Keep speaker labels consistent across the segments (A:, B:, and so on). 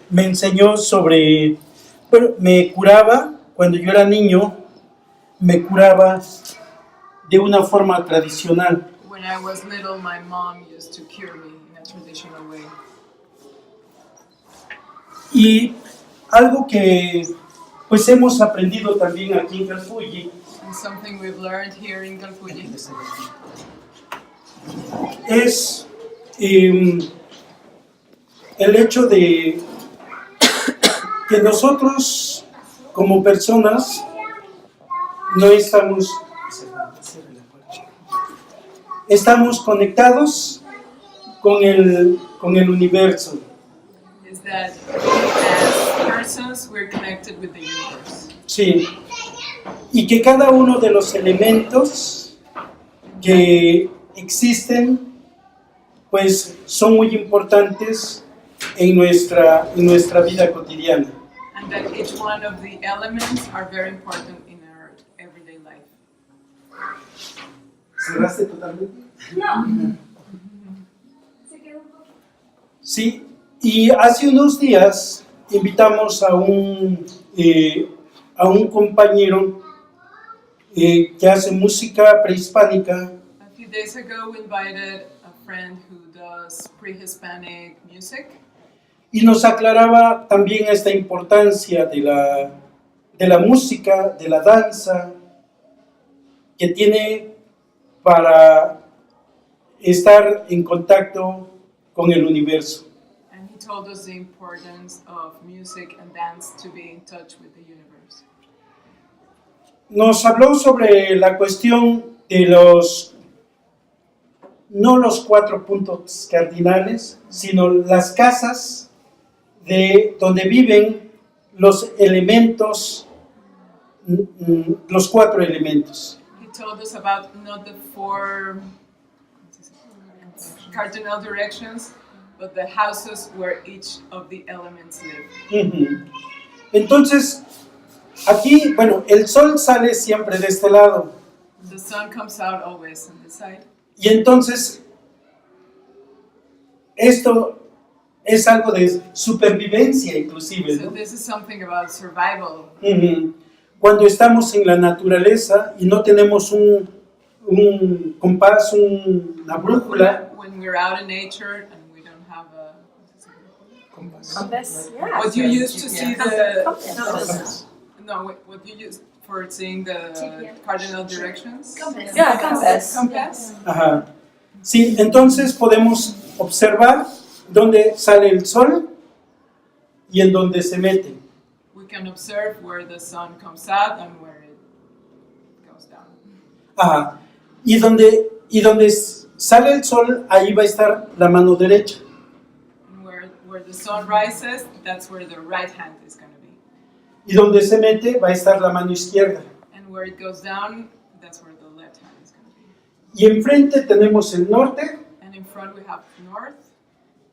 A: me enseñó sobre, bueno, me curaba, cuando yo era niño, me curaba de una forma tradicional.
B: When I was little, my mom used to cure me in a traditional way.
A: Y algo que pues hemos aprendido también aquí en Calfuyi
B: And something we've learned here in Calfuyi
A: es el hecho de que nosotros como personas no estamos conectados con el universo.
B: is that as persons, we're connected with the universe.
A: Sí. Y que cada uno de los elementos que existen, pues son muy importantes en nuestra vida cotidiana.
B: And that each one of the elements are very important in our everyday life.
A: ¿Cerraste totalmente?
C: No. Se quedó un poco.
A: Sí, y hace unos días invitamos a un compañero que hace música prehispánica.
B: A few days ago, we invited a friend who does pre-Hispanic music.
A: Y nos aclaraba también esta importancia de la música, de la danza, que tiene para estar en contacto con el universo.
B: And he told us the importance of music and dance to be in touch with the universe.
A: Nos habló sobre la cuestión de no los 4 puntos cardinales, sino las casas de donde viven los elementos, los 4 elementos.
B: He told us about not the 4 cardinal directions, but the houses where each of the elements live.
A: Entonces, aquí, bueno, el sol sale siempre de este lado.
B: The sun comes out always on this side.
A: Y entonces, esto es algo de supervivencia inclusive,
B: So
A: ¿no?
B: this is something about survival.
A: Cuando estamos en la naturaleza y no tenemos un compás, una brújula.
B: When we're out in nature and we don't have a
C: Compass. Yeah.
B: what you use to see the
C: Compass.
B: what you use for seeing the cardinal directions.
C: Compass.
D: Yeah, compass.
B: Compass.
A: Ajá. Sí, entonces podemos observar dónde sale el sol y en dónde se mete.
B: We can observe where the sun comes out and where it goes down.
A: Ajá. Y donde sale el sol, ahí va a estar la mano derecha.
B: And where the sun rises, that's where the right hand is going to be.
A: Y donde se mete, va a estar la mano izquierda.
B: And where it goes down, that's where the left hand is going to be.
A: Y enfrente tenemos el norte
B: And in front we have north.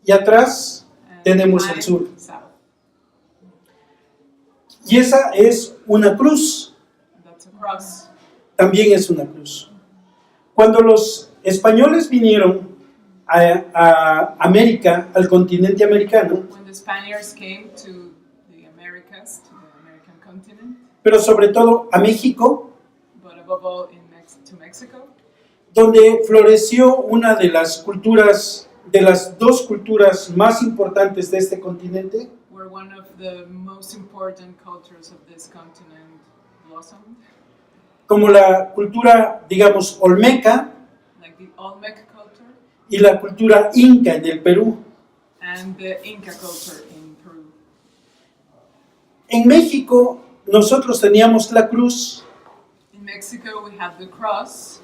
A: y atrás
B: And
A: tenemos el
B: behind,
A: sur.
B: south.
A: Y esa es una cruz.
B: And that's a cross.
A: También es una cruz. Cuando los españoles vinieron a América, al continente americano,
B: When the Spaniards came to the Americas, to the American continent,
A: pero sobre todo a México,
B: but above all to Mexico,
A: donde floreció una de las culturas, de las 2 culturas más importantes de este continente,
B: where one of the most important cultures of this continent blossomed,
A: como la cultura, digamos, olmeca
B: like the Olmec culture
A: y la cultura inca en el Perú.
B: and the Inca culture in Peru.
A: En México nosotros teníamos la cruz
B: In Mexico, we have the cross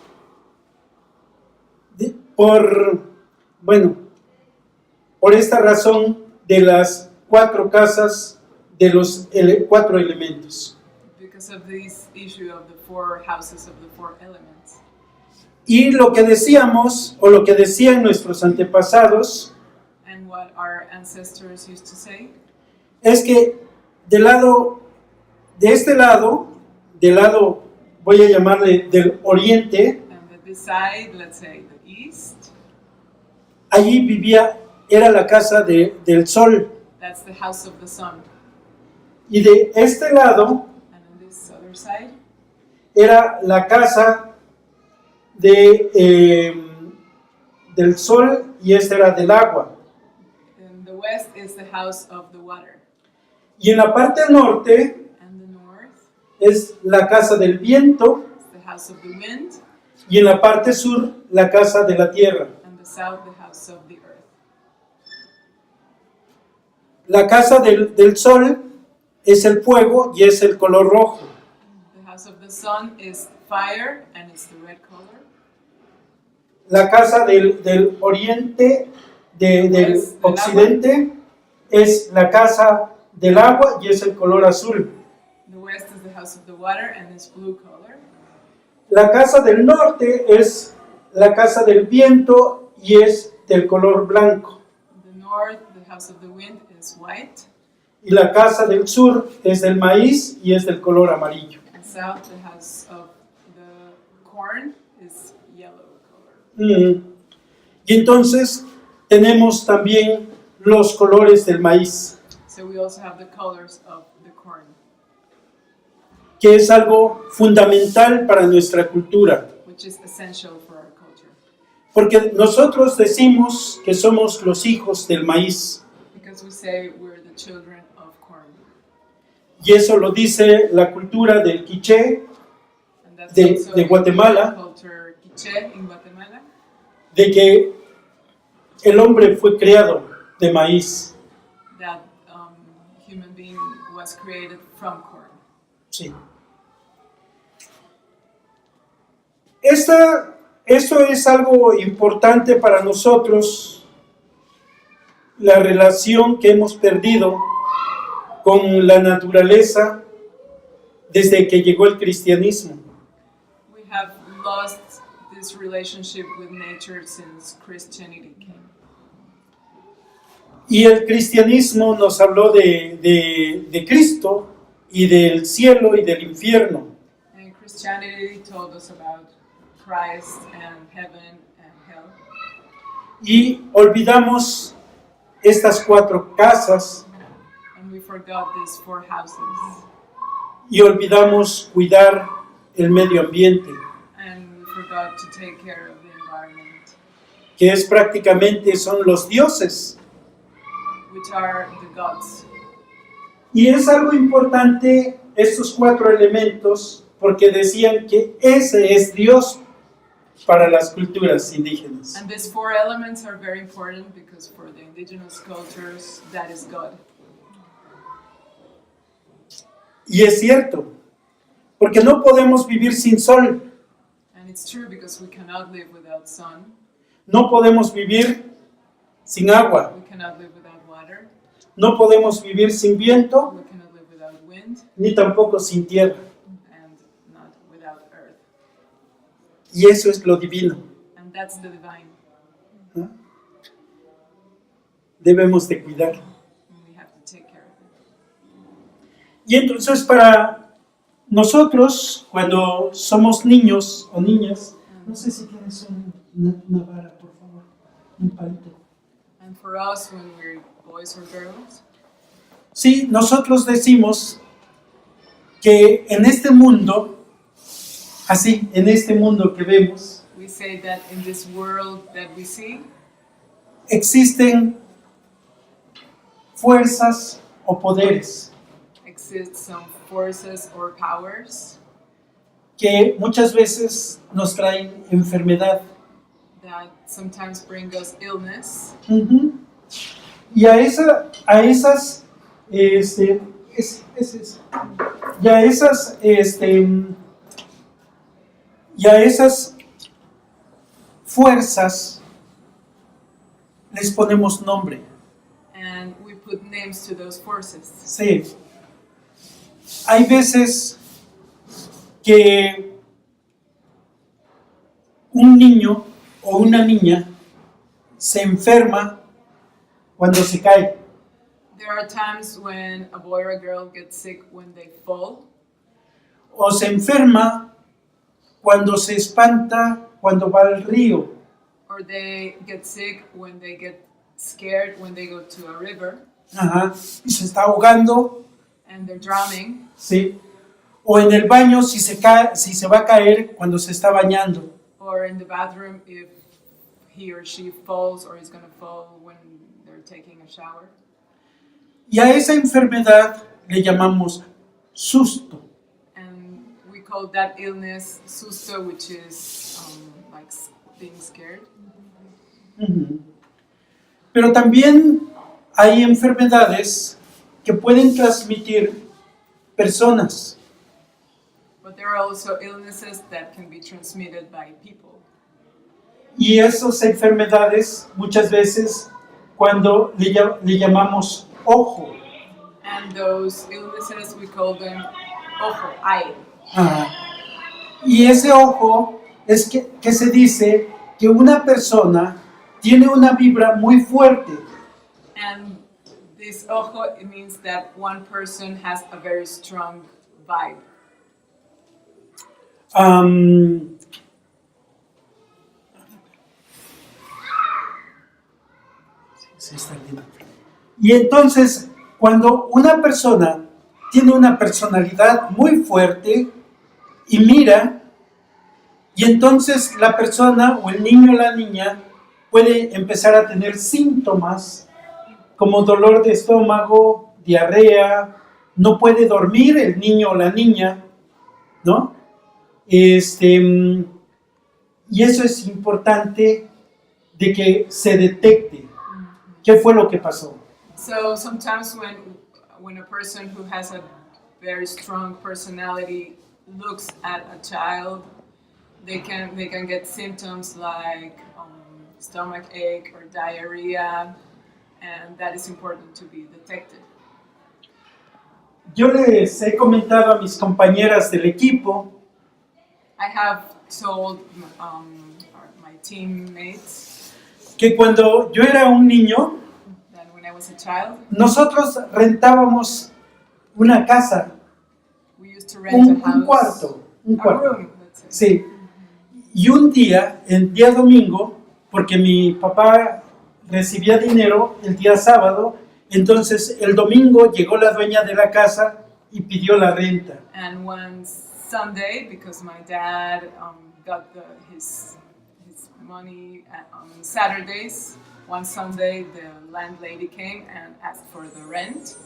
A: por esta razón de las 4 casas de los 4 elementos.
B: because of this issue of the 4 houses of the 4 elements.
A: Y lo que decíamos, o lo que decían nuestros antepasados,
B: And what our ancestors used to say
A: es que del lado, voy a llamarle del oriente,
B: and that this side, let's say the east,
A: allí era la casa del sol.
B: That's the house of the sun.
A: Y de este lado
B: And on this other side,
A: era la casa del sol y esta era del agua.
B: in the west is the house of the water.
A: Y en la parte norte
B: And the north
A: es la casa del viento
B: is the house of the wind.
A: y en la parte sur la casa de la tierra.
B: And the south, the house of the earth.
A: La casa del sol es el fuego y es el color rojo.
B: The house of the sun is fire and it's the red color.
A: La casa del oriente, del occidente, es la casa del agua y es el color azul.
B: The west is the house of the water and it's blue color.
A: La casa del norte es la casa del viento y es del color blanco.
B: The north, the house of the wind is white.
A: Y la casa del sur es del maíz y es del color amarillo.
B: And south, the house of the corn is yellow color.
A: Y entonces tenemos también los colores del maíz,
B: So we also have the colors of the corn,
A: que es algo fundamental para nuestra cultura.
B: which is essential for our culture.
A: Porque nosotros decimos que somos los hijos del maíz.
B: Because we say we're the children of corn.
A: Y eso lo dice la cultura del quiché,
B: And that's
A: de
B: also
A: Guatemala.
B: the culture Quiché in Guatemala.
A: de que el hombre fue creado de maíz.
B: That human being was created from corn.
A: Sí. Esto es algo importante para nosotros, la relación que hemos perdido con la naturaleza desde que llegó el cristianismo.
B: We have lost this relationship with nature since Christianity came.
A: Y el cristianismo nos habló de Cristo y del cielo y del infierno.
B: And Christianity told us about Christ and heaven and hell.
A: Y olvidamos estas 4 casas
B: And we forgot these 4 houses.
A: y olvidamos cuidar el medio ambiente,
B: And we forgot to take care of the environment,
A: que es prácticamente son los dioses.
B: which are the gods.
A: Y es algo importante estos 4 elementos porque decían que ese es Dios para las culturas indígenas.
B: And these 4 elements are very important because for the indigenous cultures, that is God.
A: Y es cierto, porque no podemos vivir sin sol,
B: And it's true because we cannot live without sun,
A: no podemos vivir sin agua,
B: we cannot live without water,
A: no podemos vivir sin viento,
B: we cannot live without wind,
A: ni tampoco sin tierra.
B: and not without earth.
A: Y eso es lo divino.
B: And that's the divine,
A: ¿No? Debemos de cuidar.
B: and we have to take care of it.
A: Y entonces para nosotros, cuando somos niños o niñas, no sé si tienes una vara, por favor, un palito.
B: And for us, when we're boys or girls,
A: Sí, nosotros decimos que en este mundo, así, en este mundo que vemos,
B: we say that in this world that we see,
A: existen fuerzas o poderes
B: exist some forces or powers
A: que muchas veces nos traen enfermedad.
B: that sometimes bring us illness.
A: Ujú. Y a esas fuerzas les ponemos nombre.
B: And we put names to those forces.
A: Sí. Hay veces que un niño o una niña se enferma cuando se cae.
B: There are times when a boy or a girl gets sick when they fall,
A: O se enferma cuando se espanta cuando va al río.
B: or they get sick when they get scared when they go to a river.
A: Ajá, y se está ahogando,
B: and they're drowning,
A: ¿sí? O en el baño si se cae, si se va a caer cuando se está bañando.
B: or in the bathroom if he or she falls or is going to fall when they're taking a shower.
A: Y a esa enfermedad le llamamos susto.
B: And we call that illness susto, which is like being scared.
A: Ujú. Pero también hay enfermedades que pueden transmitir personas.
B: But there are also illnesses that can be transmitted by people.
A: Y esas enfermedades muchas veces cuando le llamamos ojo.
B: And those illnesses, we call them ojo, eye.
A: Ajá. Y ese ojo es que se dice que una persona tiene una vibra muy fuerte.
B: And this ojo, it means that one person has a very strong vibe.
A: Y entonces, cuando una persona tiene una personalidad muy fuerte y mira, y entonces la persona o el niño o la niña puede empezar a tener síntomas como dolor de estómago, diarrea, no puede dormir el niño o la niña, ¿no? Y eso es importante de que se detecte qué fue lo que pasó.
B: So sometimes when a person who has a very strong personality looks at a child, they can get symptoms like stomach ache or diarrhea, and that is important to be detected.
A: Yo les he comentado a mis compañeras del equipo
B: I have told my teammates
A: que cuando yo era un niño,
B: that when I was a child,
A: nosotros rentábamos una casa,
B: we used to rent a house,
A: un cuarto.
B: a room, let's say.
A: Sí. Y un día, el día domingo, porque mi papá recibía dinero el día sábado, entonces el domingo llegó la dueña de la casa y pidió la renta.
B: And one Sunday, because my dad got his money on Saturdays, one Sunday the landlady came and asked for the rent.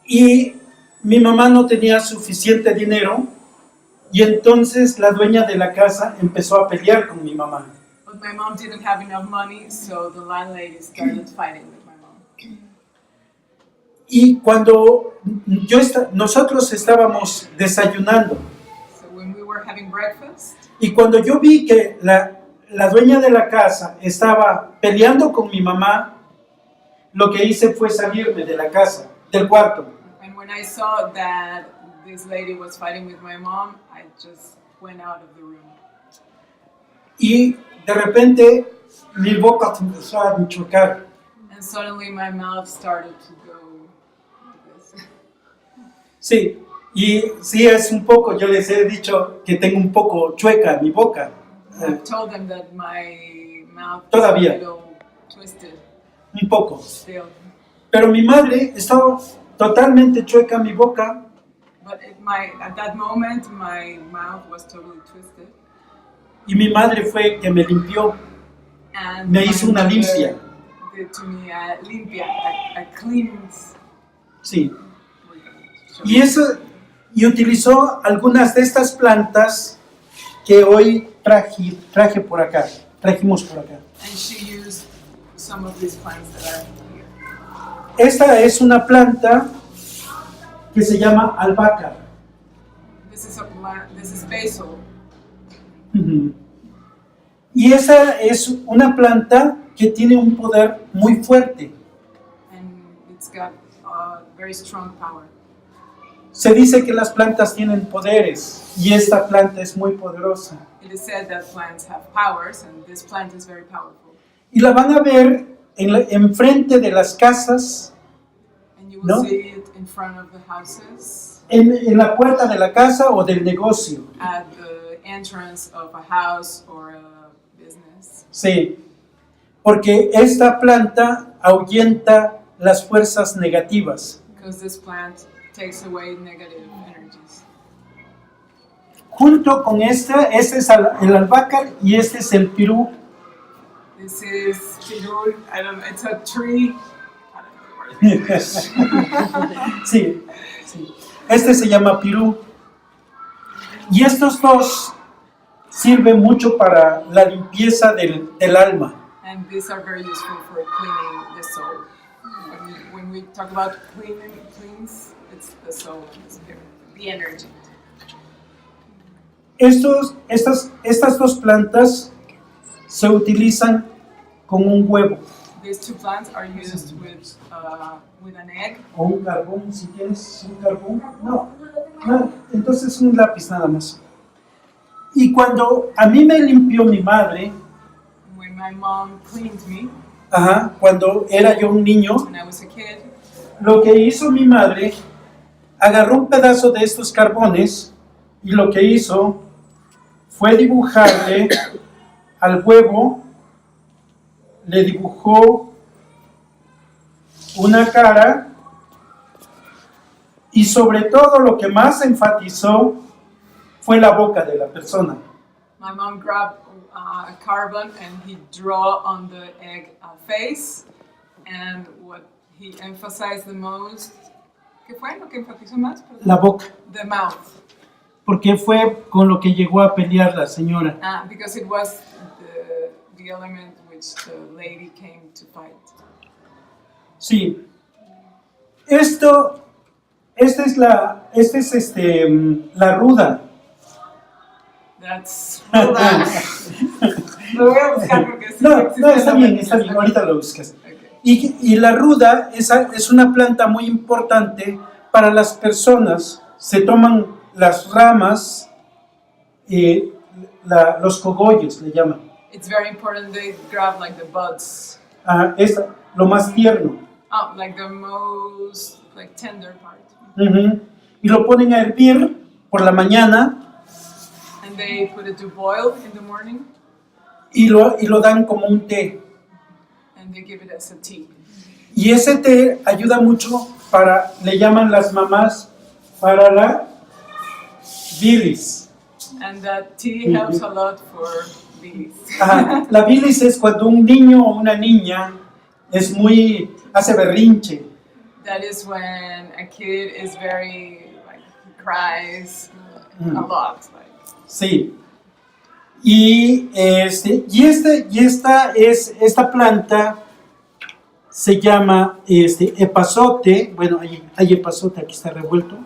A: Y mi mamá no tenía suficiente dinero y entonces la dueña de la casa empezó a pelear con mi mamá.
B: But my mom didn't have enough money, so the landlady started fighting with my mom.
A: Y cuando nosotros estábamos desayunando
B: So when we were having breakfast,
A: y cuando yo vi que la dueña de la casa estaba peleando con mi mamá, lo que hice fue salirme de la casa, del cuarto.
B: and when I saw that this lady was fighting with my mom, I just went out of the room.
A: Y de repente mi boca se empezó a chocar.
B: And suddenly my mouth started to go like this.
A: Sí, y sí es un poco, yo les he dicho que tengo un poco chueca mi boca.
B: I've told them that my mouth
A: Todavía.
B: is a little twisted
A: Un poco.
B: still.
A: Pero mi madre estaba totalmente chueca mi boca
B: But at that moment, my mouth was totally twisted.
A: y mi madre fue que me limpió.
B: And
A: Me
B: my
A: hizo una
B: mother
A: limpia.
B: did to me a limpia, a cleans.
A: Sí. Y utilizó algunas de estas plantas que hoy traje por acá, trajimos por acá.
B: And she used some of these plants that are here.
A: Esta es una planta que se llama albahaca.
B: This is a plant. This is basil.
A: Ujú. Y esa es una planta que tiene un poder muy fuerte.
B: And it's got very strong power.
A: Se dice que las plantas tienen poderes y esta planta es muy poderosa.
B: It is said that plants have powers, and this plant is very powerful.
A: Y la van a ver enfrente de las casas,
B: And you will
A: ¿no?
B: see it in front of the houses,
A: en la puerta de la casa o del negocio.
B: at the entrance of a house or a business.
A: Sí, porque esta planta ahuyenta las fuerzas negativas.
B: because this plant takes away negative energies.
A: Junto con este es el albácar y este es el pirú.
B: This is pirul. I don't know. It's a tree. I don't know the word in English.
A: Sí, sí. Este se llama pirú. Y estos dos sirven mucho para la limpieza del alma.
B: And these are very useful for cleaning the soul. When we talk about cleans, it's the soul and the spirit, the energy.
A: Estas dos plantas se utilizan con un huevo
B: These two plants are used with an egg.
A: o un carbón, si tienes un carbón. No, entonces un lápiz nada más. Y cuando a mí me limpió mi madre,
B: When my mom cleaned me
A: cuando era yo un niño,
B: when I was a kid,
A: lo que hizo mi madre, agarró un pedazo de estos carbones y lo que hizo fue dibujarle al huevo, le dibujó una cara y sobre todo lo que más enfatizó fue la boca de la persona.
B: my mom grabbed a carbon and he draw on the egg a face, and what he emphasized the most, ¿qué fue lo que enfatizó más? Perdón.
A: La boca,
B: The mouth.
A: porque fue con lo que llegó a pelear la señora.
B: Because it was the element which the lady came to fight.
A: Sí. Esta es la ruda.
B: That's lo voy a buscar porque sí
A: No,
B: existe
A: está
B: la
A: bien,
B: manifestación.
A: ahorita lo buscas.
B: Okay.
A: Y la ruda es una planta muy importante para las personas. Se toman las ramas, los cogollos le llaman.
B: It's very important they grab like the buds.
A: Es lo más tierno.
B: Oh, like the most like tender part.
A: Ujú. Y lo ponen a hervir por la mañana
B: And they put it to boil in the morning
A: y lo dan como un té.
B: and they give it as a tea.
A: Y ese té ayuda mucho le llaman las mamás, para la bilis.
B: And that tea helps a lot for bilis.
A: La bilis es cuando un niño o una niña hace berrinche.
B: That is when a kid is very like he cries a lot. Like.
A: Sí. Y esta planta se llama epazote. Bueno, hay epazote, aquí está revuelto.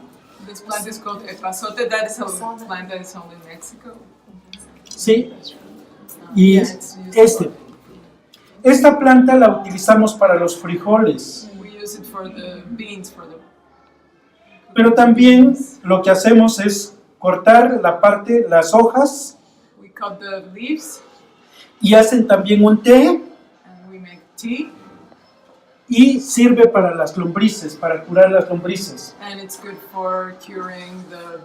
B: This plant is called epazote. That is a plant that is found in Mexico.
A: Sí. Y esta planta la utilizamos para los frijoles.
B: We use it for the beans,
A: Pero también lo que hacemos es cortar las hojas
B: we cut the leaves
A: y hacen también un té
B: and we make tea,
A: y sirve para las lombrices, para curar las lombrices.
B: and it's good for curing the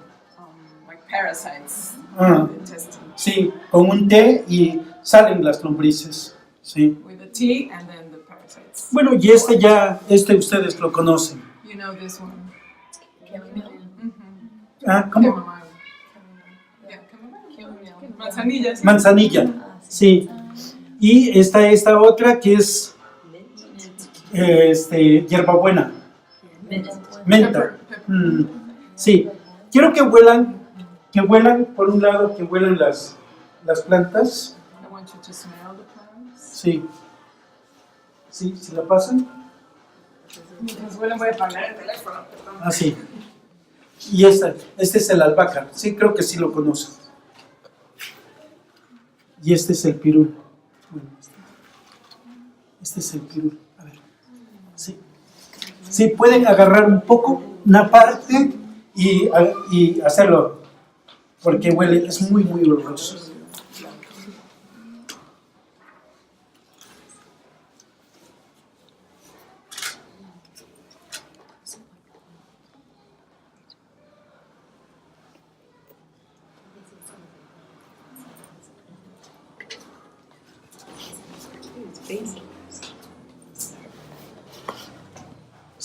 B: like parasites
A: Ah.
B: in the intestine.
A: Sí, con un té y salen las lombrices. Sí.
B: With the tea and then the parasites.
A: Bueno, y ustedes lo conocen.
B: You know this one.
A: ¿Cómo?
B: Chamomile. Yeah, chamomile. Manzanilla. sí.
A: Manzanilla. Sí. Y esta otra que es hierbabuena. Menta.
B: Pepper, pepper.
A: Sí. Quiero que huelan por un lado, que huelan las plantas.
B: I want you to smell the plants.
A: Sí. Sí, si la pasan.
B: Mientras huelen voy a apagar el teléfono. Perdón.
A: Así. Y este es el albácar. Sí, creo que sí lo conocen. Y este es el pirul. Bueno, este es el pirul. A ver. Sí. Sí, pueden agarrar un poco, una parte y hacerlo. Porque huele, es muy, muy oloroso.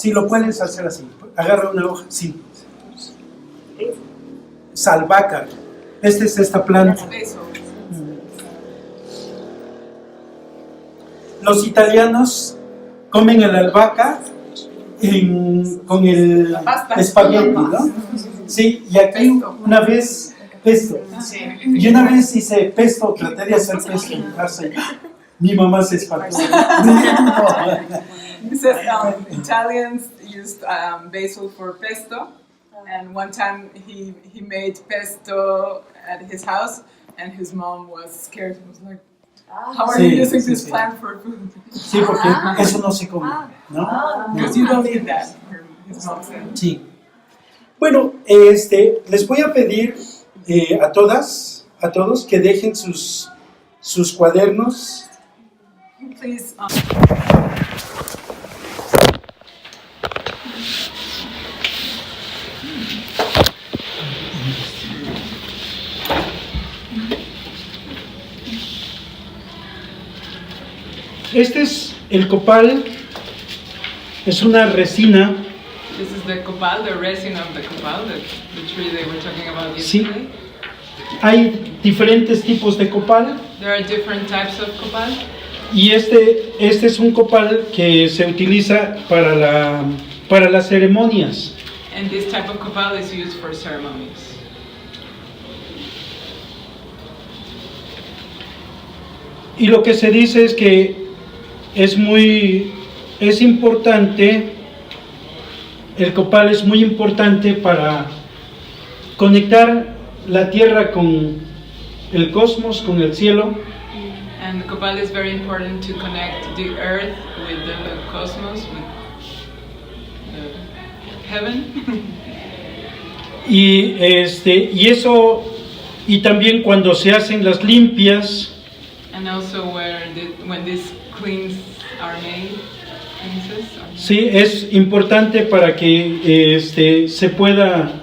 A: Sí, lo puedes hacer así. Agarra una hoja, sí. Salvaca. Esta es esta planta.
B: Basil.
A: Los italianos comen el albahaca con el
B: La pasta.
A: espagueti, ¿no? Sí, y aquí
B: Pesto.
A: una vez, pesto.
B: Sí.
A: Y una vez hice pesto, traté de hacer pesto en casa y mi mamá se espantó.
B: It says Italians used basil for pesto, and one time he made pesto at his house, and his mom was scared. He was like, "How are you
A: Sí,
B: using
A: sí,
B: this
A: sí.
B: plant for food?
A: Sí, porque eso no se come, ¿no?
B: Because you don't eat that." His mom said.
A: Sí. Bueno, les voy a pedir a todos que dejen sus cuadernos.
B: Please.
A: Este es el copal, es una resina.
B: This is the copal, the resin of the copal, the tree they were talking about
A: Sí.
B: yesterday.
A: Hay diferentes tipos de copal
B: There are different types of copal,
A: y este es un copal que se utiliza para las ceremonias.
B: and this type of copal is used for ceremonies.
A: Y lo que se dice es que es importante, el copal es muy importante para conectar la tierra con el cosmos, con el cielo,
B: And the copal is very important to connect the earth with the cosmos, with the heaven.
A: y eso, y también cuando se hacen las limpias,
B: And also when these cleans are made, cleanses are made.
A: sí, es importante para que se pueda,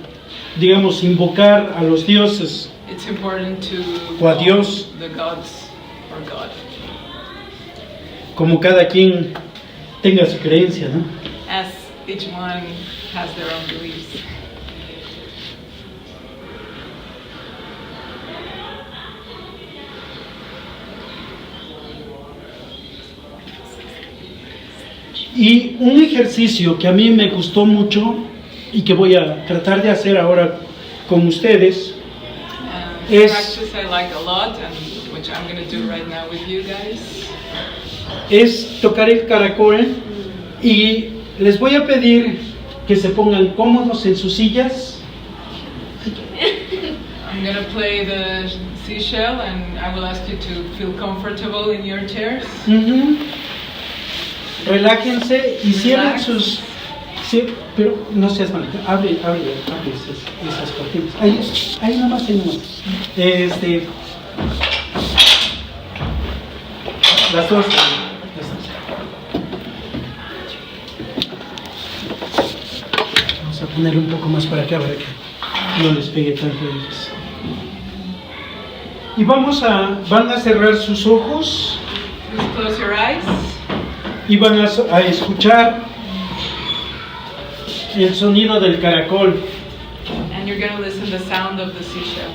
A: digamos, invocar a los dioses.
B: It's important to
A: O a
B: call
A: Dios.
B: the gods or God,
A: Como cada quien tenga su creencia, ¿no?
B: as each one has their own beliefs.
A: Y un ejercicio que a mí me gustó mucho y que voy a tratar de hacer ahora con ustedes Es-
B: Practice I like a lot, and which I'm going to do right now with you guys.
A: es tocar el caracol y les voy a pedir que se pongan cómodos en sus sillas.
B: I'm going to play the seashell, and I will ask you to feel comfortable in your chairs.
A: Ujú. Relájense y cierren
B: Relax.
A: sus... Sí, pero no seas mal, abre esas cortinas. Ahí nomás, ahí nomás. Las dos. Vamos a ponerlo un poco más para acá para que no les pegue tanto a ellos. Y van a cerrar sus ojos
B: Please close your eyes,
A: y van a escuchar el sonido del caracol.
B: and you're going to listen to the sound of the seashell.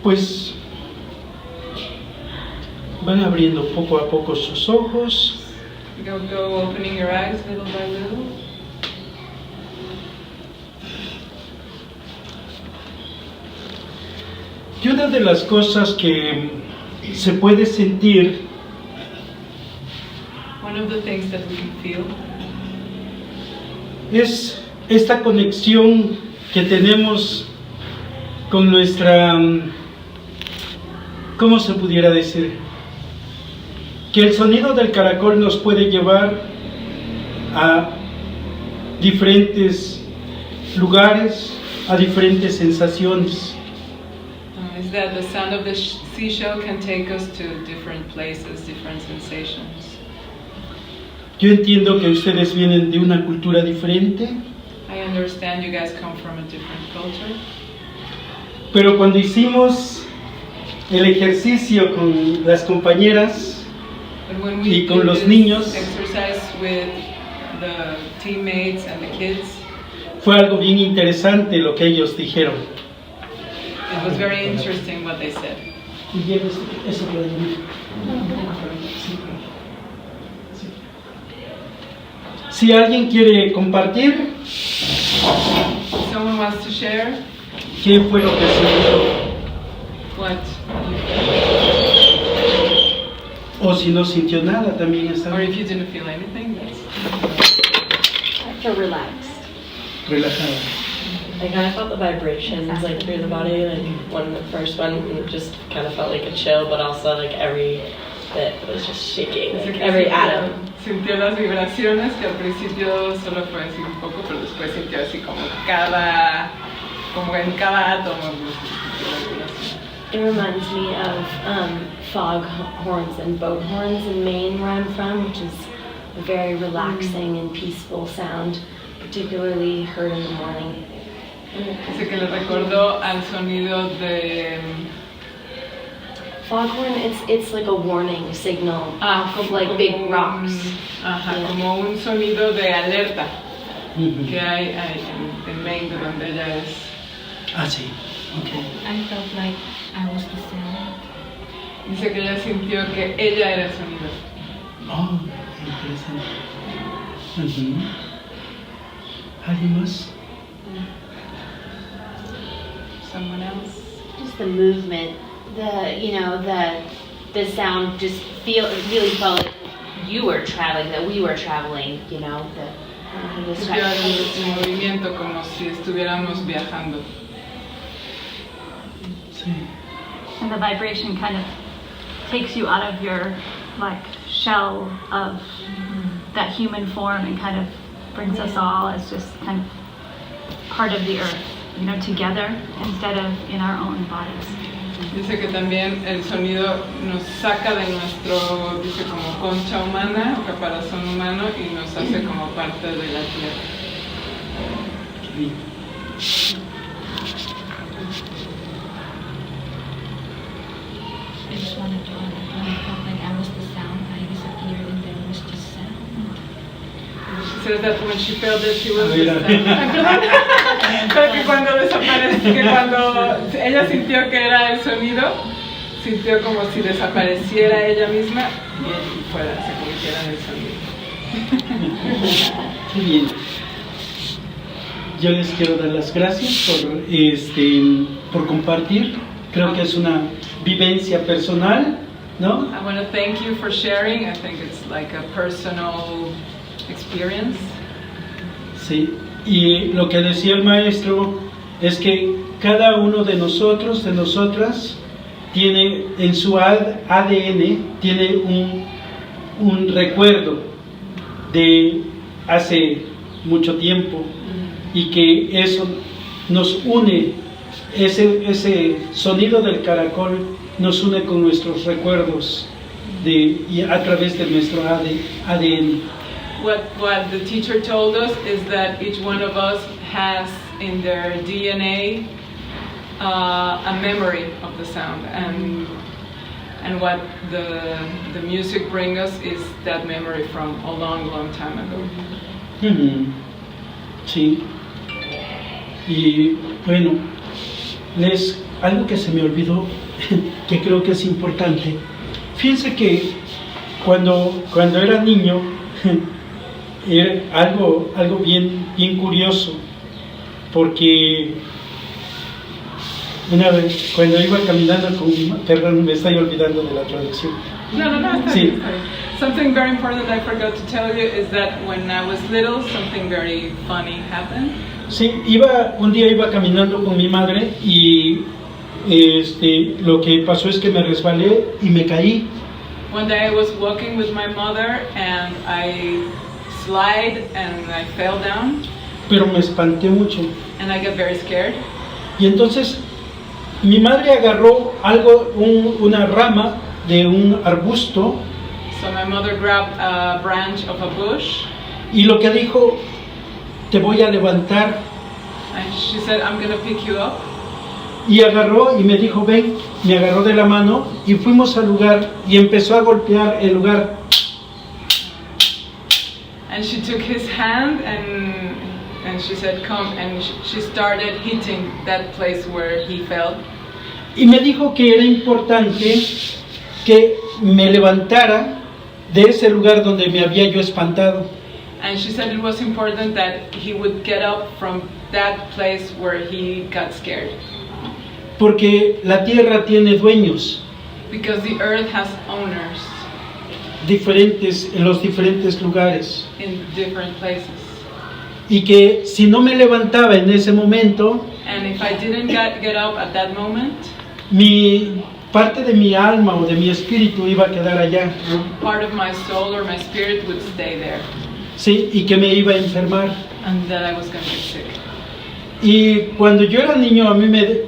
A: Pues van abriendo poco a poco sus ojos.
B: Go opening your eyes little by little.
A: Y una de las cosas que se puede sentir
B: One of the things that we can feel
A: es esta conexión que tenemos con nuestra, ¿cómo se pudiera decir? Que el sonido del caracol nos puede llevar a diferentes lugares, a diferentes sensaciones.
B: is that the sound of the seashell can take us to different places, different sensations.
A: Yo entiendo que ustedes vienen de una cultura diferente,
B: I understand you guys come from a different culture,
A: pero cuando hicimos el ejercicio con las compañeras
B: but when
A: y
B: we
A: con
B: did
A: los
B: this
A: niños,
B: exercise with the teammates and the kids,
A: fue algo bien interesante lo que ellos dijeron.
B: it was very interesting what they said.
A: Y bien, eso lo digo. Si alguien quiere compartir,
B: If someone wants to share
A: ¿qué fue lo que sintió?
B: what
A: O si no sintió nada, también está
B: or if
A: bien.
B: you didn't feel anything, that's
D: I feel relaxed.
A: Relajado.
E: I kind of felt the vibrations like through the body, like when the first one it just kind of felt like a chill, but also like every bit was just shaking,
B: Dice
E: like
B: que
E: every
B: sintió-
E: atom.
B: Sintió las vibraciones que al principio solo fue así un poco, pero después sintió así como como en cada átomo. Sintió la vibración.
D: It reminds me of fog horns and boat horns in Maine, where I'm from, which is a very relaxing and peaceful sound, particularly heard in the morning.
B: Dice que le recordó al sonido de
D: Foghorn, it's like a warning signal of like big rocks.
B: Ajá,
D: Yeah.
B: como un sonido de alerta
A: Ujú.
B: que hay en Maine, de donde ella es.
A: Ah, sí. Ok.
C: I felt like I was the sound.
B: Dice que ella sintió que ella era el sonido.
A: Oh, interesante. Ujú. ¿Alguien más?
B: Someone else.
F: Just the movement, the sound just really felt like you were traveling, that we were traveling, the
B: Sintió el movimiento como si estuviéramos viajando.
A: Sí.
G: And the vibration kind of takes you out of your like shell of that human form and kind of brings us all as just kind of part of the earth, together instead of in our own bodies.
B: Dice que también el sonido nos saca de nuestro, dice como concha humana o caparazón humano y nos hace como parte de la tierra.
A: Qué bien.
C: I just wanted to I felt like I was the sound. I disappeared and there was just sound.
B: She says that when she felt that she was
A: A ver,
B: the
A: a
B: sound. Ay, perdón. Pero que cuando desapareció, que cuando ella sintió que era el sonido, sintió como si desapareciera ella misma y fuera, se convirtiera en el sonido.
A: Qué bien. Yo les quiero dar las gracias por compartir. Creo que es una vivencia personal, ¿no?
B: I want to thank you for sharing. I think it's like a personal experience.
A: Sí. Y lo que decía el maestro es que cada uno de nosotros, de nosotras, tiene en su ADN tiene un recuerdo de hace mucho tiempo y que eso nos une, ese sonido del caracol nos une con nuestros recuerdos y a través de nuestro ADN.
B: What the teacher told us is that each one of us has in their DNA a memory of the sound, and what the music brings us is that memory from a long time ago.
A: Sí. Y bueno, les algo que se me olvidó, que creo que es importante. Fíjense que cuando era niño, era algo bien curioso, porque una vez, cuando iba caminando perdón, me estoy olvidando de la traducción.
B: No, está
A: Sí.
B: bien, está bien. Something very important I forgot to tell you is that when I was little, something very funny happened.
A: Sí, un día iba caminando con mi madre y lo que pasó es que me resbalé y me caí.
B: One day I was walking with my mother and I slid and I fell down
A: Pero me espanté mucho.
B: and I got very scared.
A: Y entonces mi madre agarró una rama de un arbusto
B: So my mother grabbed a branch of a bush
A: y lo que dijo, te voy a levantar.
B: and she said, I'm gonna pick you up.
A: Y agarró y me dijo, ven, me agarró de la mano y fuimos al lugar y empezó a golpear el lugar.
B: And she took his hand and she said, come, and she started hitting that place where he fell.
A: Y me dijo que era importante que me levantara de ese lugar donde me había yo espantado.
B: And she said it was important that he would get up from that place where he got scared.
A: Porque la tierra tiene dueños
B: Because the earth has owners
A: diferentes en los diferentes lugares.
B: in different places.
A: Y que si no me levantaba en ese momento,
B: And if I didn't get up at that moment,
A: parte de mi alma o de mi espíritu iba a quedar allá.
B: part of my soul or my spirit would stay there.
A: Sí, y que me iba a enfermar.
B: And that I was going to get sick.
A: Y cuando yo era niño,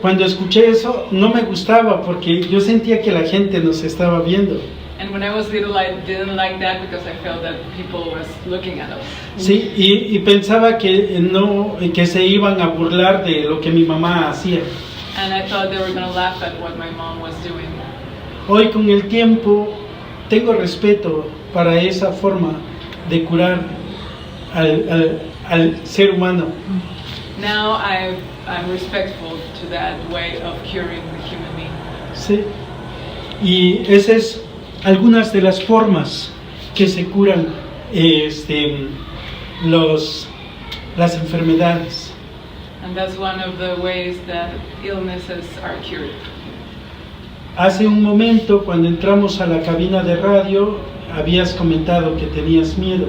A: cuando escuché eso, no me gustaba porque yo sentía que la gente nos estaba viendo.
B: And when I was little, I didn't like that because I felt that people was looking at us.
A: Sí, y pensaba que se iban a burlar de lo que mi mamá hacía.
B: And I thought they were going to laugh at what my mom was doing.
A: Hoy con el tiempo tengo respeto para esa forma de curar al ser humano.
B: Now I'm respectful to that way of curing the human being.
A: Sí. Y esas es algunas de las formas que se curan las enfermedades.
B: And that's one of the ways that illnesses are cured.
A: Hace un momento, cuando entramos a la cabina de radio, habías comentado que tenías miedo.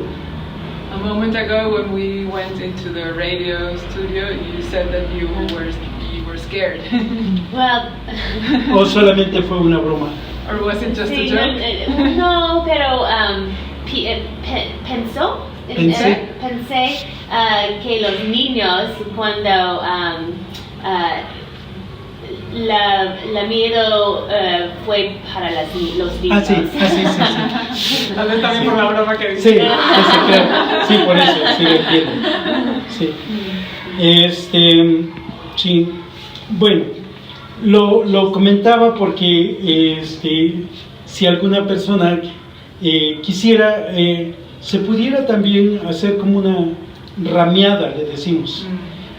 B: A moment ago, when we went into the radio studio, you said that you were scared.
D: Well,
A: ¿O solamente fue una broma?
B: Or was it just a
D: sí,
B: joke?
D: no, pero pensé que los niños cuando la miedo fue para los niños.
A: Ah, sí.
B: Tal vez también por la broma que
A: Sí,
B: dije.
A: claro. Sí, por eso, sí lo entiendo. Sí. Sí. Bueno, lo comentaba porque si alguna persona quisiera, se pudiera también hacer como una rameada, le decimos,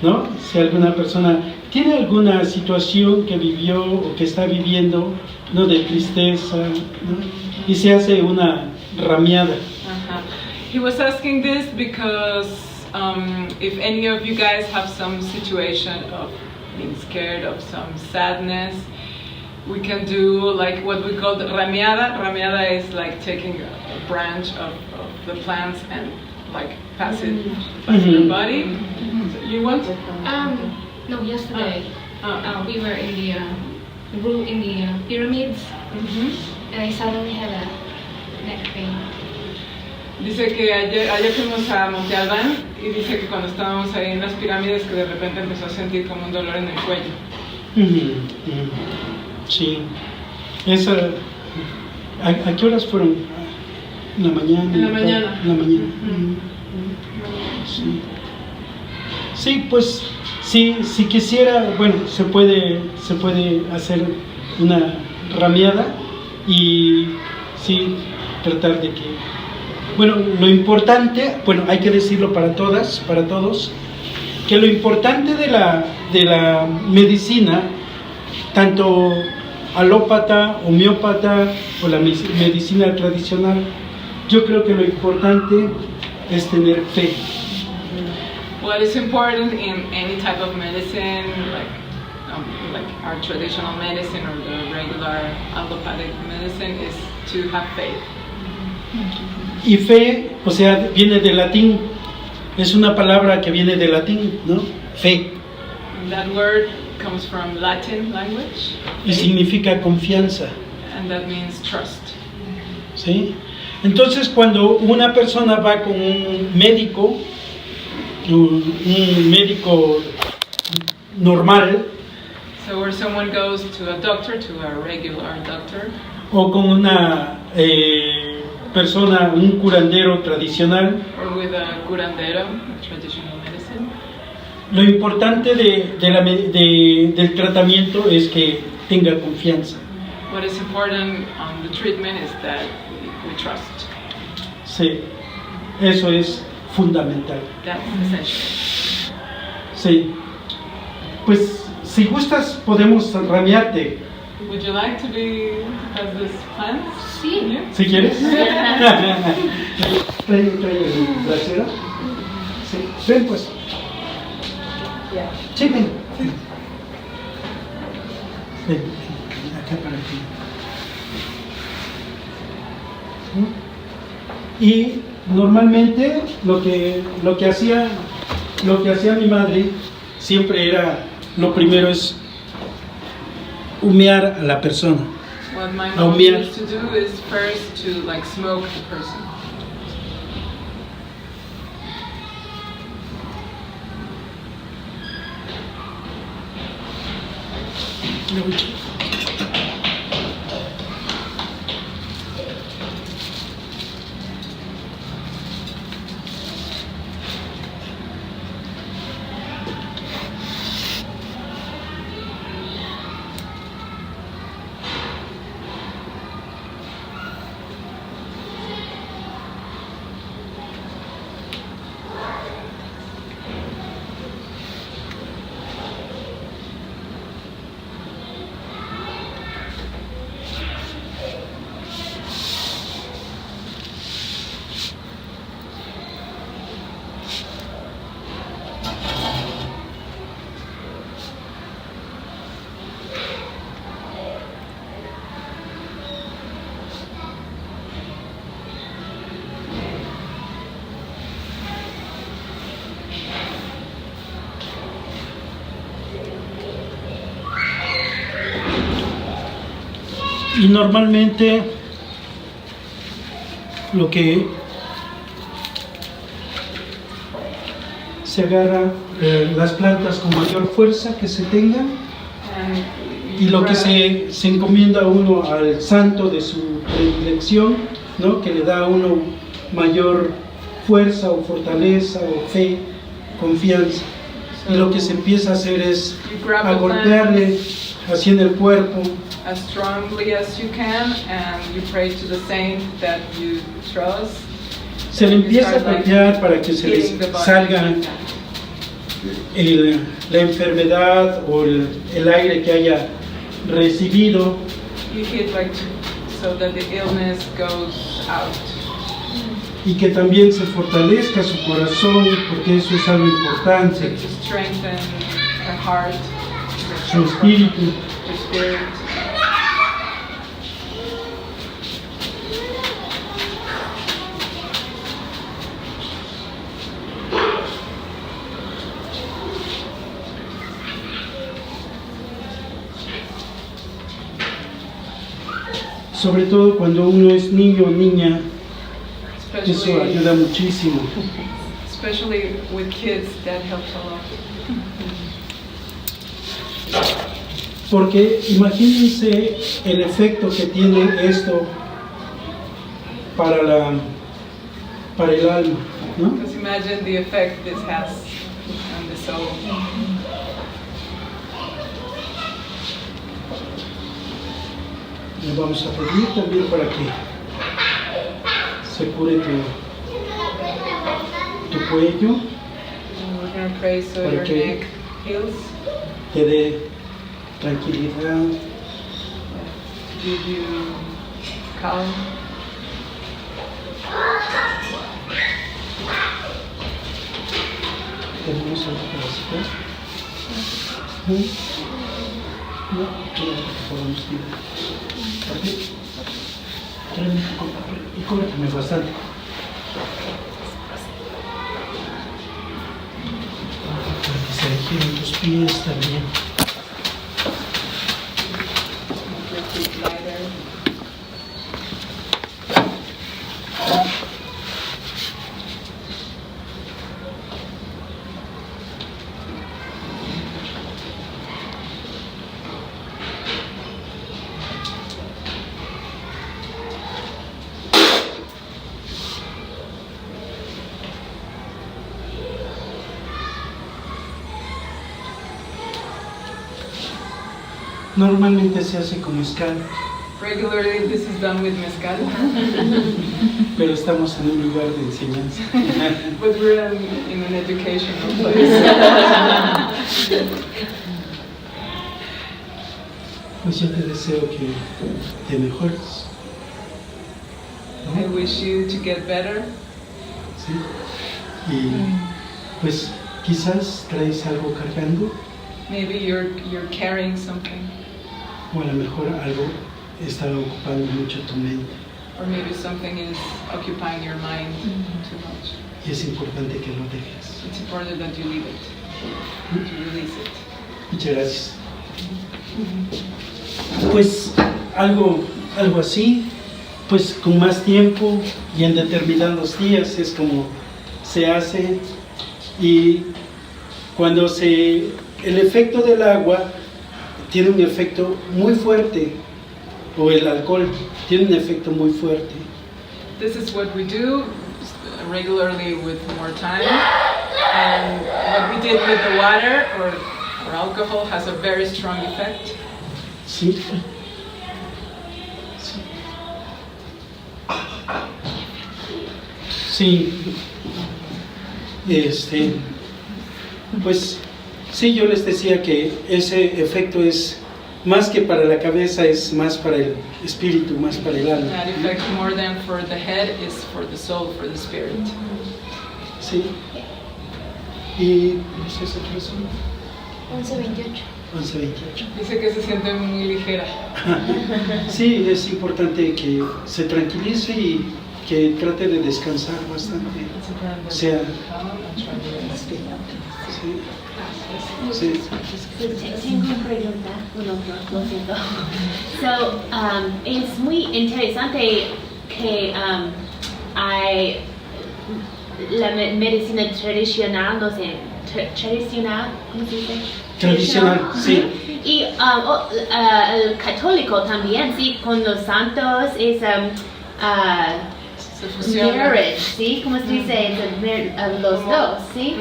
A: ¿no? Si alguna persona tiene alguna situación que vivió o que está viviendo, ¿no? De tristeza, ¿no? Y se hace una rameada.
B: He was asking this because if any of you guys have some situation of being scared, of some sadness, we can do like what we call the rameada. Rameada is like taking a branch of the plants and like pass it by your body. So you want?
C: No, yesterday we were in the room in the pyramids, and I suddenly had a neck pain.
B: Dice que ayer fuimos a Monte Albán y dice que cuando estábamos ahí en las pirámides que de repente empezó a sentir como un dolor en el cuello.
A: Sí. ¿A qué horas fueron? ¿En la mañana?
B: En la mañana.
A: En la mañana. Sí. Sí, pues si quisiera, bueno, se puede hacer una rameada y sí tratar de que, bueno, lo importante, bueno, hay que decirlo para todos, que lo importante de la medicina tanto alópata, homeópata o la medicina tradicional. Yo creo que lo importante es tener fe.
B: What is important in any type of medicine, like our traditional medicine or the regular allopathic medicine, is to have faith.
A: Y fe, o sea, viene del latín, es una palabra que viene del latín, ¿no? Fe.
B: That word comes from Latin language.
A: Y significa confianza.
B: And that means trust.
A: ¿Sí? Entonces, cuando una persona va con un médico normal,
B: so where someone goes to a doctor, to a regular doctor,
A: o con una persona, un curandero tradicional,
B: or with a curandero, a traditional medicine,
A: lo importante del tratamiento es que tenga confianza.
B: what is important on the treatment is that we trust.
A: Sí, eso es fundamental.
B: That's essential.
A: Sí, pues si gustas podemos ramearte.
B: Would you like to have this plan?
C: Sí.
A: ¿Si quieres? Trae el brasero. Sí, ven pues. Sí, ven. Ven, acá para ti. Y normalmente lo que hacía mi madre siempre era, lo primero es humear a la persona.
B: What my mom used to do is first to smoke the person.
A: Y normalmente lo que se agarra las plantas con mayor fuerza que se tengan y lo que se encomienda a uno al santo de su predilección, ¿no? Que le da a uno mayor fuerza o fortaleza o fe, confianza. Y lo que se empieza a hacer es a golpearle así en el cuerpo.
B: As strongly as you can, and you pray to the saint that you trust.
A: Se le empieza a golpear para que se les salga la enfermedad o el aire que haya recibido.
B: You hit so that the illness goes out.
A: Y que también se fortalezca su corazón, porque eso es algo importante.
B: To strengthen her heart,
A: su espíritu.
B: Her spirit.
A: Sobre todo cuando uno es niño o niña, eso ayuda muchísimo.
B: Especially with kids, that helps a lot.
A: Porque imagínense el efecto que tiene esto para el alma, ¿no?
B: Just imagine the effect this has on the soul.
A: Le vamos a pedir también para que se cure tu cuello,
B: And we're going to pray so your neck heals.
A: quede tranquilidad.
B: Give you calm.
A: ¿Tenemos algo para hacer? No, claro que podemos tirar. ¿Papel? Tráeme con papel y cóbrame bastante. Para que se giren tus pies también. Normalmente se hace con mezcal,
B: Regularly, this is done with mezcal,
A: pero estamos en un lugar de enseñanza.
B: but we're in an educational place.
A: Pues yo te deseo que te mejores.
B: I wish you to get better.
A: ¿Sí? Y pues quizás traes algo cargando,
B: Maybe you're carrying something,
A: o a lo mejor algo está ocupando mucho tu mente.
B: or maybe something is occupying your mind too much.
A: Y es importante que lo dejes.
B: It's important that you leave it, to release it.
A: Muchas gracias. Pues algo así, pues con más tiempo y en determinados días es como se hace. Y cuando el efecto del agua tiene un efecto muy fuerte, o el alcohol tiene un efecto muy fuerte.
B: This is what we do regularly with more time, and what we did with the water or alcohol has a very strong effect.
A: Sí. Sí. Pues sí, yo les decía que ese efecto es más que para la cabeza, es más para el espíritu, más para el alma.
B: That effect, more than for the head, is for the soul, for the spirit.
A: Sí. Y no sé si otra razón.
C: 11:28.
A: 11:28.
B: Dice que se siente muy ligera.
A: Sí, es importante que se tranquilice y que trate de descansar bastante. O sea, sí.
D: Tengo una pregunta, lo siento. So, es muy interesante que hay la medicina tradicional, no sé, tradicional, ¿cómo se dice?
A: Tradicional, sí.
D: Y el católico también, sí, con los santos es
B: Se fusiona.
D: marriage, ¿sí? ¿Cómo se dice? Los dos, ¿sí?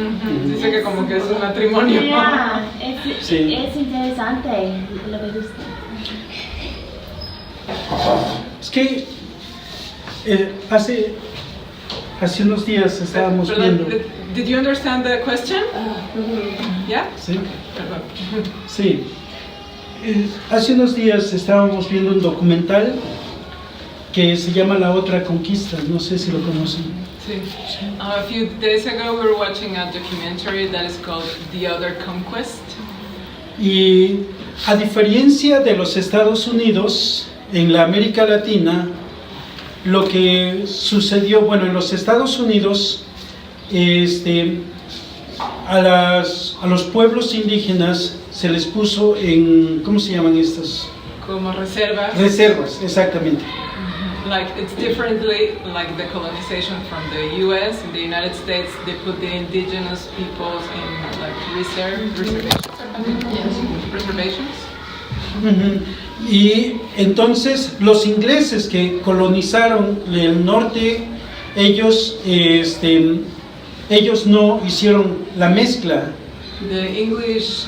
B: Dice que como que es un matrimonio.
D: Yeah,
A: Sí.
D: es interesante, lo me gusta.
A: Es que hace unos días estábamos
B: But
A: viendo.
B: did you understand the question? Yeah?
A: Sí. Sí. Hace unos días estábamos viendo un documental que se llama La Otra Conquista, no sé si lo conocen.
B: Sí. A few days ago we were watching a documentary that is called The Other Conquest.
A: Y a diferencia de los Estados Unidos, en la América Latina, lo que sucedió, bueno, en los Estados Unidos, a los pueblos indígenas se les puso en, ¿cómo se llaman estas?
B: Como reservas.
A: Reservas, exactamente.
B: Like it's differently like the colonization from the U.S. In the United States, they put the indigenous peoples in like reservations.
A: Y entonces los ingleses que colonizaron el norte, ellos no hicieron la mezcla.
B: The English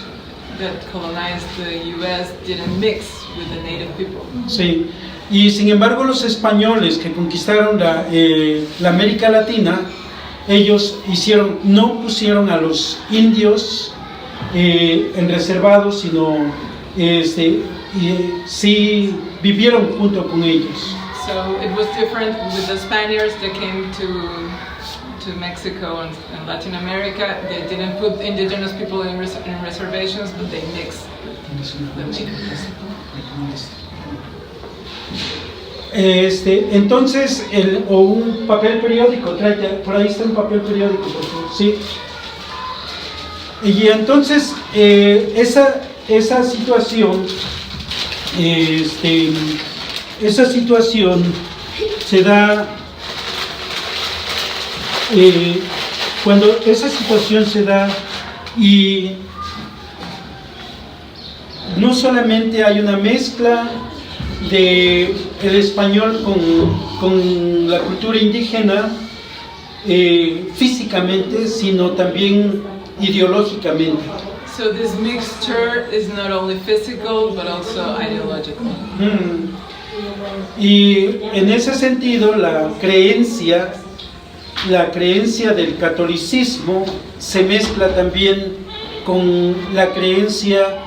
B: that colonized the U.S. didn't mix with the native people.
A: Sí. Y sin embargo los españoles que conquistaron la América Latina, ellos no pusieron a los indios en reservados, sino sí vivieron junto con ellos.
B: So it was different with the Spaniards that came to Mexico and Latin America. They didn't put indigenous people in reservations, but they mixed the natives.
A: Entonces, o un papel periódico, tráete, por ahí está un papel periódico, por favor, sí. Y entonces, esa situación se da cuando esa situación se da y no solamente hay una mezcla de el español con la cultura indígena físicamente, sino también ideológicamente.
B: So this mixture is not only physical but also ideological.
A: Y en ese sentido la creencia del catolicismo se mezcla también con la creencia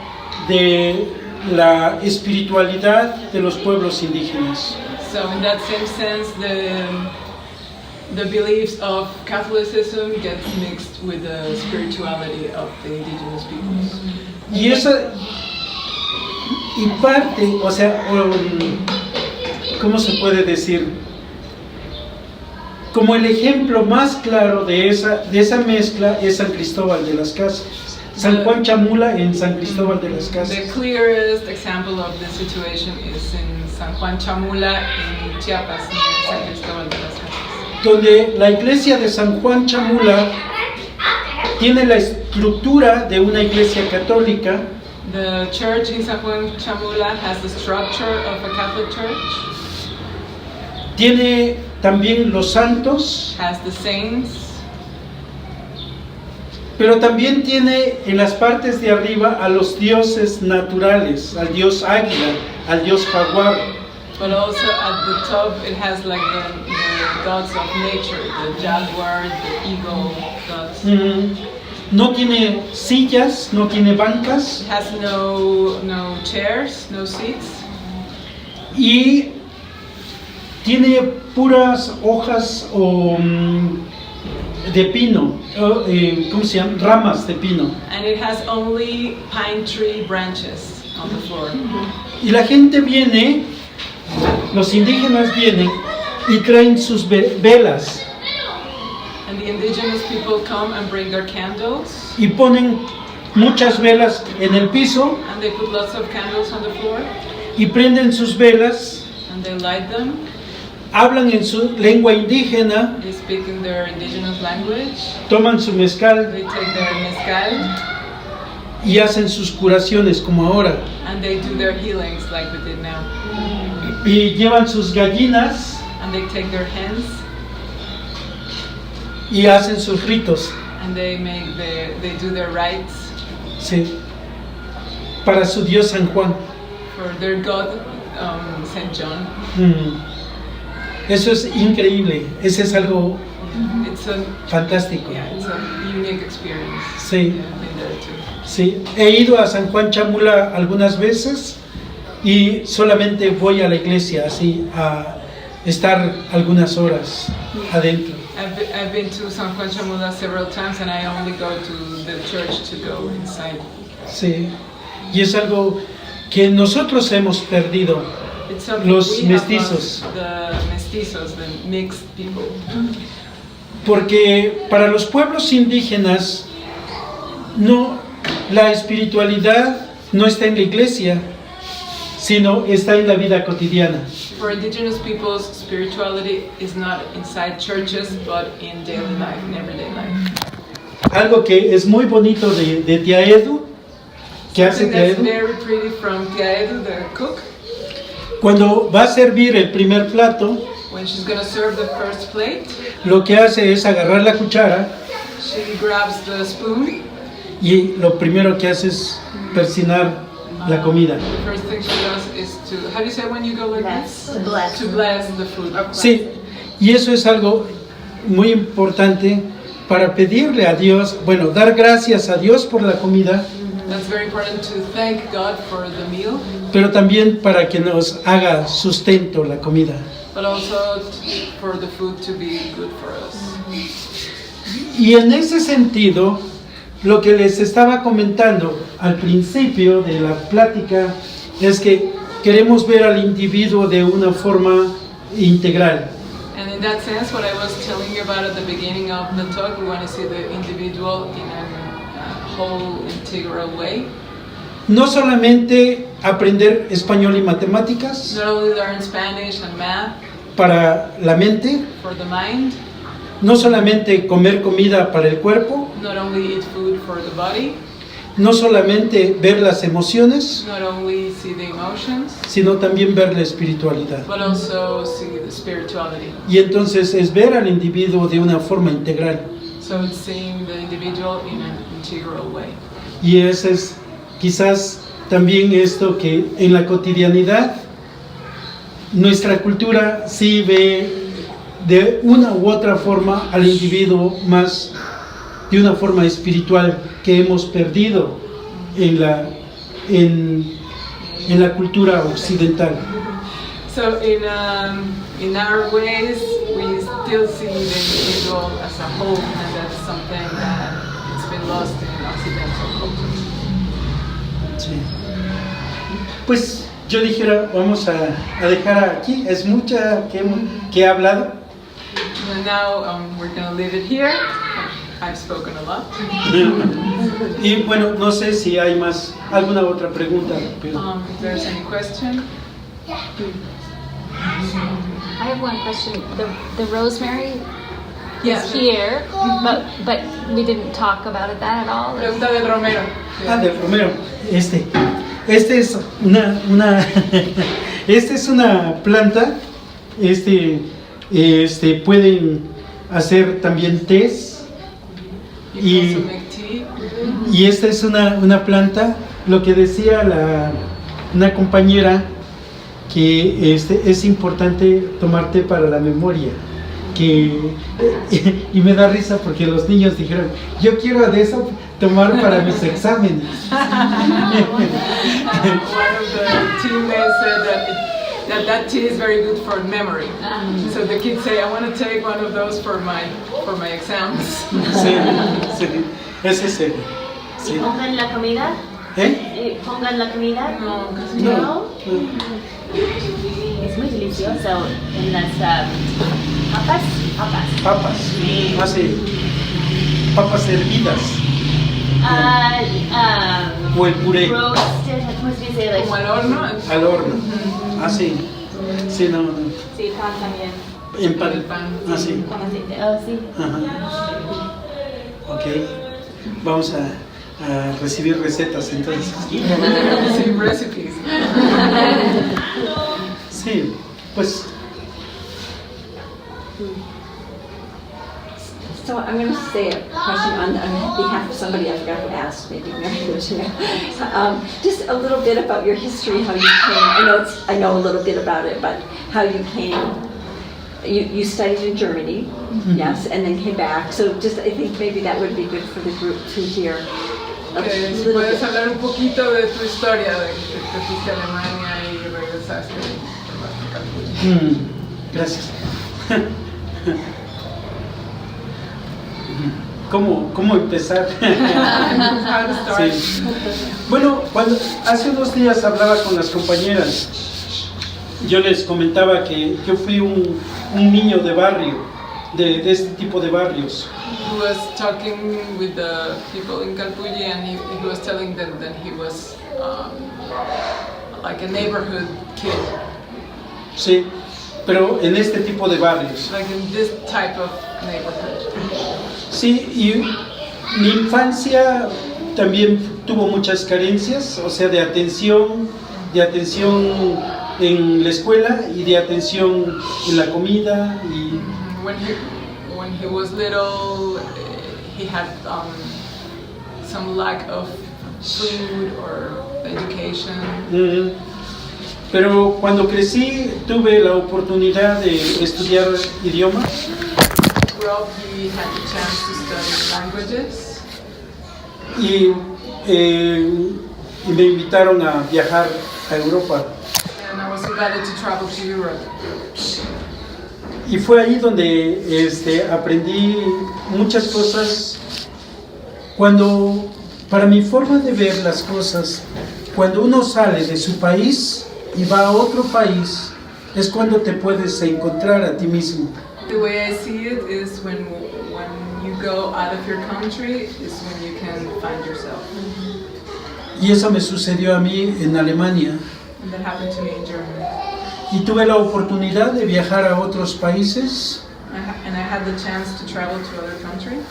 A: de la espiritualidad de los pueblos indígenas.
B: So in that same sense, the beliefs of Catholicism gets mixed with the spirituality of the indigenous peoples.
A: Y esa y parte, o sea, ¿cómo se puede decir? Como el ejemplo más claro de esa mezcla es San Cristóbal de las Casas. San Juan Chamula en San Cristóbal de las Casas.
B: The clearest example of this situation is in San Juan Chamula in Chiapas, in San Cristóbal de las Casas.
A: Donde la iglesia de San Juan Chamula tiene la estructura de una iglesia católica.
B: The church in San Juan Chamula has the structure of a Catholic church.
A: Tiene también los santos.
B: Has the saints.
A: Pero también tiene en las partes de arriba a los dioses naturales, al dios águila, al dios jaguar.
B: But also at the top it has like the gods of nature, the jaguar, the eagle gods.
A: No tiene sillas, no tiene bancas.
B: It has no chairs, no seats.
A: Y tiene puras hojas de pino, ¿cómo se llama? Ramas de pino.
B: And it has only pine tree branches on the floor.
A: Y la gente viene, los indígenas vienen y traen sus velas.
B: And the indigenous people come and bring their candles.
A: Y ponen muchas velas en el piso.
B: And they put lots of candles on the floor.
A: Y prenden sus velas.
B: And they light them.
A: Hablan en su lengua indígena.
B: They speak in their indigenous language.
A: Toman su mezcal.
B: They take their mezcal.
A: Y hacen sus curaciones como ahora.
B: And they do their healings like we did now.
A: Y llevan sus gallinas.
B: And they take their hens.
A: Y hacen sus ritos.
B: And they do their rites.
A: Sí. Para su dios San Juan.
B: For their god, Saint John.
A: Eso es increíble. Ese es algo fantástico.
B: Yeah, it's a unique experience.
A: Sí.
B: Yeah, been there too.
A: Sí. He ido a San Juan Chamula algunas veces y solamente voy a la iglesia así a estar algunas horas adentro.
B: I've been to San Juan Chamula several times and I only go to the church to go inside.
A: Sí. Y es algo que nosotros hemos perdido, los mestizos.
B: The mestizos, the mixed people.
A: Porque para los pueblos indígenas la espiritualidad no está en la iglesia, sino está en la vida cotidiana.
B: For indigenous peoples, spirituality is not inside churches, but in daily life, in everyday life.
A: Algo que es muy bonito de Tia Edu, que hace Tia Edu.
B: Very pretty from Tia Edu, the cook.
A: Cuando va a servir el primer plato,
B: when she's going to serve the first plate,
A: lo que hace es agarrar la cuchara.
B: She grabs the spoon.
A: Y lo primero que hace es persignar la comida.
B: The first thing she does is to, how do you say when you go like this?
D: To bless.
B: To bless the food.
A: Sí, y eso es algo muy importante para pedirle a Dios, bueno, dar gracias a Dios por la comida
B: That's very important to thank God for the meal,
A: pero también para que nos haga sustento la comida.
B: but also for the food to be good for us.
A: Y en ese sentido, lo que les estaba comentando al principio de la plática es que queremos ver al individuo de una forma integral.
B: And in that sense, what I was telling you about at the beginning of the talk, we want to see the individual in a whole, integral way.
A: No solamente aprender español y matemáticas
B: Not only learn Spanish and math
A: para la mente,
B: for the mind,
A: no solamente comer comida para el cuerpo,
B: not only eat food for the body,
A: no solamente ver las emociones,
B: not only see the emotions,
A: sino también ver la espiritualidad.
B: but also see the spirituality.
A: Y entonces es ver al individuo de una forma integral.
B: So it's seeing the individual in an integral way.
A: Y ese es quizás también esto que en la cotidianidad nuestra cultura sí ve de una u otra forma al individuo más de una forma espiritual que hemos perdido en la cultura occidental.
B: So in our ways, we still see the individual as a whole, and that's something that it's been lost in Occidental culture.
A: Sí. Pues yo dijera, vamos a dejar aquí, es mucha que he hablado.
B: And now we're going to leave it here. I've spoken a lot.
A: Y bueno, no sé si hay más, alguna otra pregunta, pero...
B: If there's any question.
G: I have one question. The rosemary
B: Yeah.
G: is here, but we didn't talk about that at all.
B: Pregunta del Romero.
A: Del Romero. Este es esta es una planta. Pueden hacer también tés.
B: You can also make tea.
A: Y esta es una planta. Lo que decía una compañera, que es importante tomar té para la memoria. Y me da risa porque los niños dijeron, yo quiero de eso tomar para mis exámenes.
B: One of the teammates said that tea is very good for memory. So the kids say, I want to take one of those for my exams.
A: Sí, ese es el. Sí.
D: ¿Y pongan la comida?
A: ¿Eh?
D: ¿Pongan la comida?
B: No, casi
A: No.
D: Es muy delicioso.
F: And that's papas.
A: Papas. Hace papas hervidas. O el puré.
D: Roasted, ¿cómo se dice? Like,
B: como al horno.
A: Al horno. Así. Sí, no.
D: sí, pan también.
A: En pan.
B: El pan.
A: Así.
D: Con aceite. Oh, sí.
A: Ajá. Ok. Vamos a recibir recetas entonces.
B: Sí, recipes.
A: Sí, pues.
H: So I'm going to say a question on behalf of somebody I forgot who asked, maybe Mary was here. Just a little bit about your history, how you came. I know a little bit about it, but how you came. You studied in Germany, yes, and then came back. So just I think maybe that would be good for the group to hear.
B: Si puedes hablar un poquito de tu historia, de que te fuiste a Alemania y regresaste.
A: Gracias. ¿Cómo empezar?
B: How to start.
A: Sí. Bueno, hace unos días hablaba con las compañeras, yo les comentaba que yo fui un niño de barrio, de este tipo de barrios.
B: He was talking with the people in Calpulli, and he was telling them that he was like a neighborhood kid.
A: Sí, pero en este tipo de barrios.
B: Like in this type of neighborhood.
A: Sí, y mi infancia también tuvo muchas carencias, o sea, de atención en la escuela y de atención en la comida. Y
B: When he was little, he had some lack of food or education.
A: Pero cuando crecí tuve la oportunidad de estudiar idiomas.
B: Well, he had the chance to study languages.
A: Y y me invitaron a viajar a Europa.
B: And I was invited to travel to Europe.
A: Y fue ahí donde aprendí muchas cosas. Para mi forma de ver las cosas, cuando uno sale de su país y va a otro país, es cuando te puedes encontrar a ti mismo.
B: The way I see it is when you go out of your country is when you can find yourself.
A: Y eso me sucedió a mí en Alemania.
B: And that happened to me in Germany.
A: Y tuve la oportunidad de viajar a otros países,
B: And I had the chance to travel to other countries.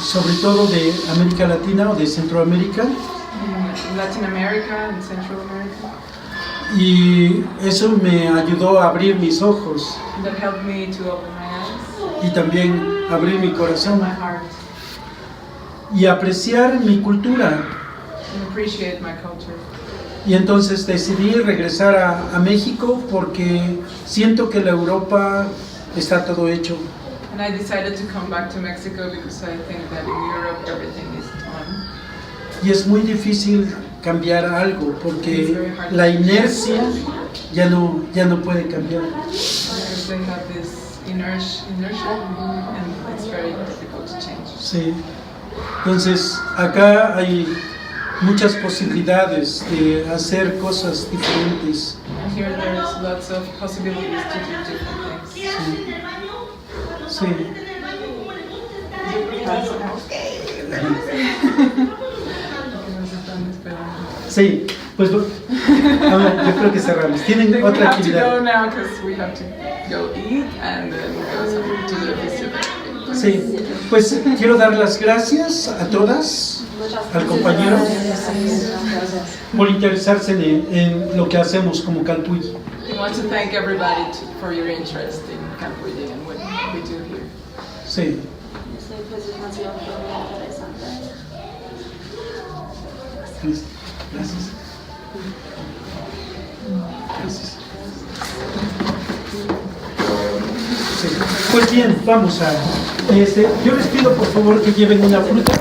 A: sobre todo de América Latina o de Centroamérica.
B: In Latin America and Central America.
A: Y eso me ayudó a abrir mis ojos
B: And that helped me to open my eyes,
A: y también abrir mi corazón
B: my heart,
A: y apreciar mi cultura.
B: and appreciate my culture.
A: Y entonces decidí regresar a México porque siento que la Europa está todo hecho.
B: And I decided to come back to Mexico because I think that in Europe everything is done.
A: Y es muy difícil cambiar algo porque la inercia ya no puede cambiar.
B: Because they have this inertia and it's very difficult to change.
A: Sí. Entonces acá hay muchas posibilidades de hacer cosas diferentes.
B: And here there's lots of possibilities to do different things.
A: Sí. Sí, pues yo creo que cerramos. ¿Tienen
B: I think we
A: otra
B: have to go
A: actividad?
B: now because we have to go eat and then go to the festival.
A: Sí, pues quiero dar las gracias a todas, al compañero, por interesarse en lo que hacemos como Calpuy.
B: I want to thank everybody for your interest in Camp Reading and what we do here.
A: Sí. Gracias. Gracias. Sí. Pues bien, vamos a... yo les pido por favor que lleven una fruta.